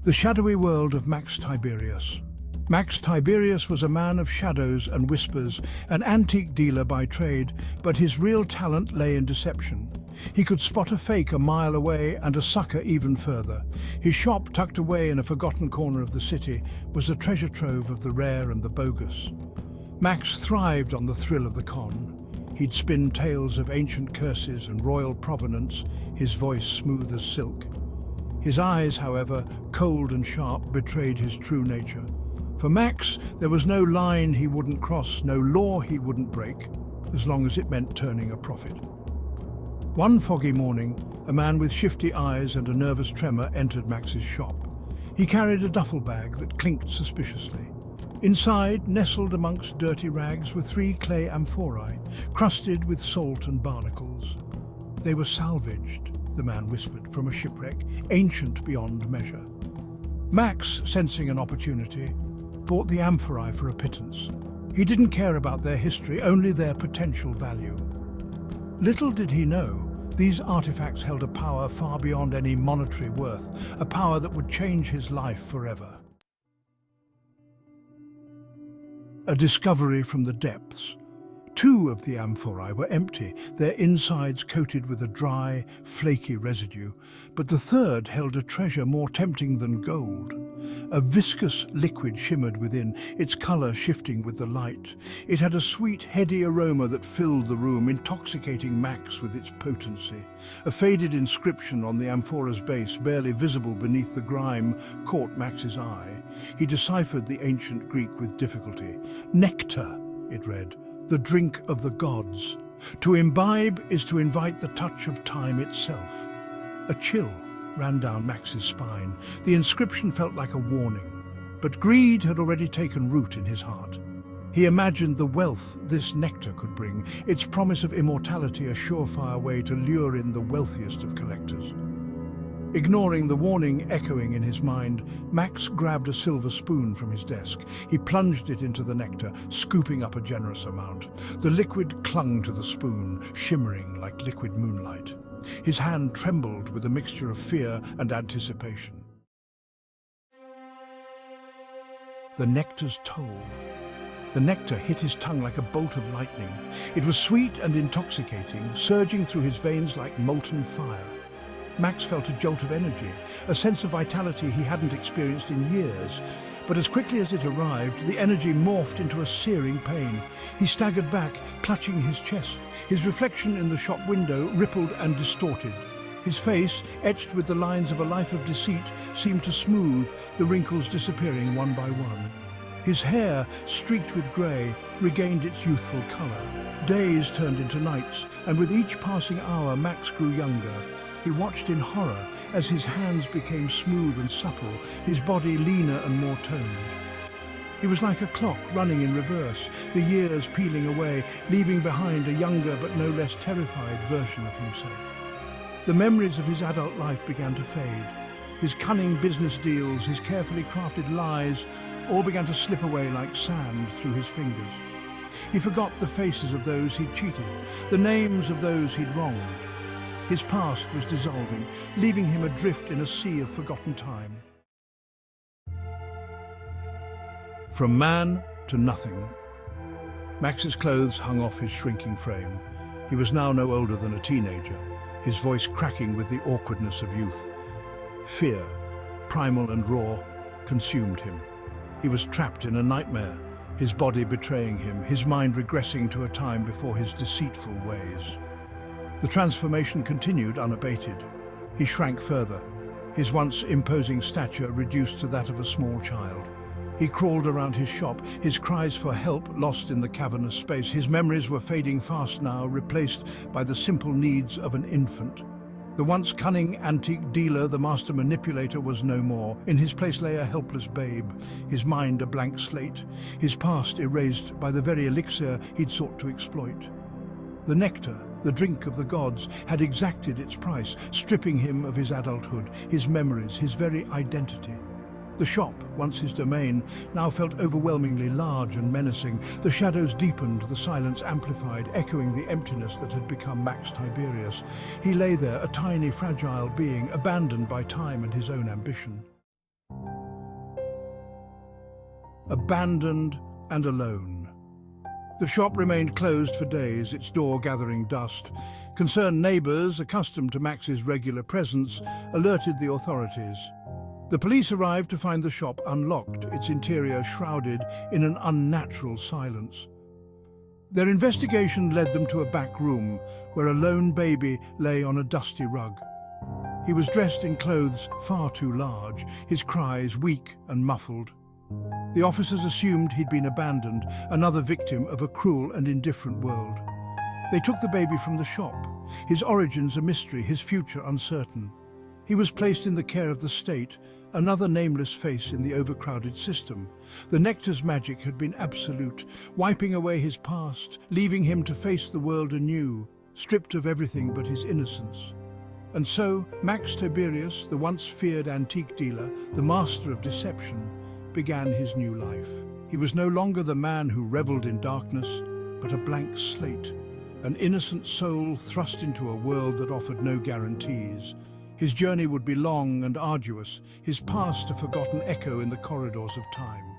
The shadowy world of Max Tiberius. Max Tiberius was a man of shadows and whispers, an antique dealer by trade, but his real talent lay in deception. He could spot a fake a mile away and a sucker even further. His shop, tucked away in a forgotten corner of the city, was a treasure trove of the rare and the bogus. Max thrived on the thrill of the con. He'd spin tales of ancient curses and royal provenance, his voice smooth as silk. His eyes, however, cold and sharp, betrayed his true nature. For Max, there was no line he wouldn't cross, no law he wouldn't break, as long as it meant turning a profit. One foggy morning, a man with shifty eyes and a nervous tremor entered Max's shop. He carried a duffel bag that clinked suspiciously. Inside, nestled amongst dirty rags, were 3 clay amphorae, crusted with salt and barnacles. They were salvaged, the man whispered, from a shipwreck, ancient beyond measure. Max, sensing an opportunity, bought the amphorae for a pittance. He didn't care about their history, only their potential value. Little did he know, these artifacts held a power far beyond any monetary worth, a power that would change his life forever. A discovery from the depths. 2 of the amphorae were empty, their insides coated with a dry, flaky residue, but the third held a treasure more tempting than gold. A viscous liquid shimmered within, its color shifting with the light. It had a sweet, heady aroma that filled the room, intoxicating Max with its potency. A faded inscription on the amphora's base, barely visible beneath the grime, caught Max's eye. He deciphered the ancient Greek with difficulty. Nectar, it read. The drink of the gods. To imbibe is to invite the touch of time itself. A chill ran down Max's spine. The inscription felt like a warning, but greed had already taken root in his heart. He imagined the wealth this nectar could bring, its promise of immortality a surefire way to lure in the wealthiest of collectors. Ignoring the warning echoing in his mind, Max grabbed a silver spoon from his desk. He plunged it into the nectar, scooping up a generous amount. The liquid clung to the spoon, shimmering like liquid moonlight. His hand trembled with a mixture of fear and anticipation. The nectar's toll. The nectar hit his tongue like a bolt of lightning. It was sweet and intoxicating, surging through his veins like molten fire. Max felt a jolt of energy, a sense of vitality he hadn't experienced in years. But as quickly as it arrived, the energy morphed into a searing pain. He staggered back, clutching his chest. His reflection in the shop window rippled and distorted. His face, etched with the lines of a life of deceit, seemed to smooth, the wrinkles disappearing one by one. His hair, streaked with grey, regained its youthful colour. Days turned into nights, and with each passing hour Max grew younger. He watched in horror as his hands became smooth and supple, his body leaner and more toned. He was like a clock running in reverse, the years peeling away, leaving behind a younger but no less terrified version of himself. The memories of his adult life began to fade. His cunning business deals, his carefully crafted lies, all began to slip away like sand through his fingers. He forgot the faces of those he'd cheated, the names of those he'd wronged. His past was dissolving, leaving him adrift in a sea of forgotten time. From man to nothing. Max's clothes hung off his shrinking frame. He was now no older than a teenager, his voice cracking with the awkwardness of youth. Fear, primal and raw, consumed him. He was trapped in a nightmare, his body betraying him, his mind regressing to a time before his deceitful ways. The transformation continued unabated. He shrank further, his once imposing stature reduced to that of a small child. He crawled around his shop, his cries for help lost in the cavernous space. His memories were fading fast now, replaced by the simple needs of an infant. The once cunning antique dealer, the master manipulator, was no more. In his place lay a helpless babe, his mind a blank slate, his past erased by the very elixir he'd sought to exploit. The nectar, the drink of the gods, had exacted its price, stripping him of his adulthood, his memories, his very identity. The shop, once his domain, now felt overwhelmingly large and menacing. The shadows deepened, the silence amplified, echoing the emptiness that had become Max Tiberius. He lay there, a tiny, fragile being, abandoned by time and his own ambition. abandoned and alone. The shop remained closed for days, its door gathering dust. Concerned neighbors, accustomed to Max's regular presence, alerted the authorities. The police arrived to find the shop unlocked, its interior shrouded in an unnatural silence. Their investigation led them to a back room where a lone baby lay on a dusty rug. He was dressed in clothes far too large, his cries weak and muffled. The officers assumed he'd been abandoned, another victim of a cruel and indifferent world. They took the baby from the shop, his origins a mystery, his future uncertain. He was placed in the care of the state, another nameless face in the overcrowded system. The Nectar's magic had been absolute, wiping away his past, leaving him to face the world anew, stripped of everything but his innocence. And so, Max Tiberius, the once feared antique dealer, the master of deception, began his new life. He was no longer the man who reveled in darkness, but a blank slate, an innocent soul thrust into a world that offered no guarantees. His journey would be long and arduous, his past a forgotten echo in the corridors of time.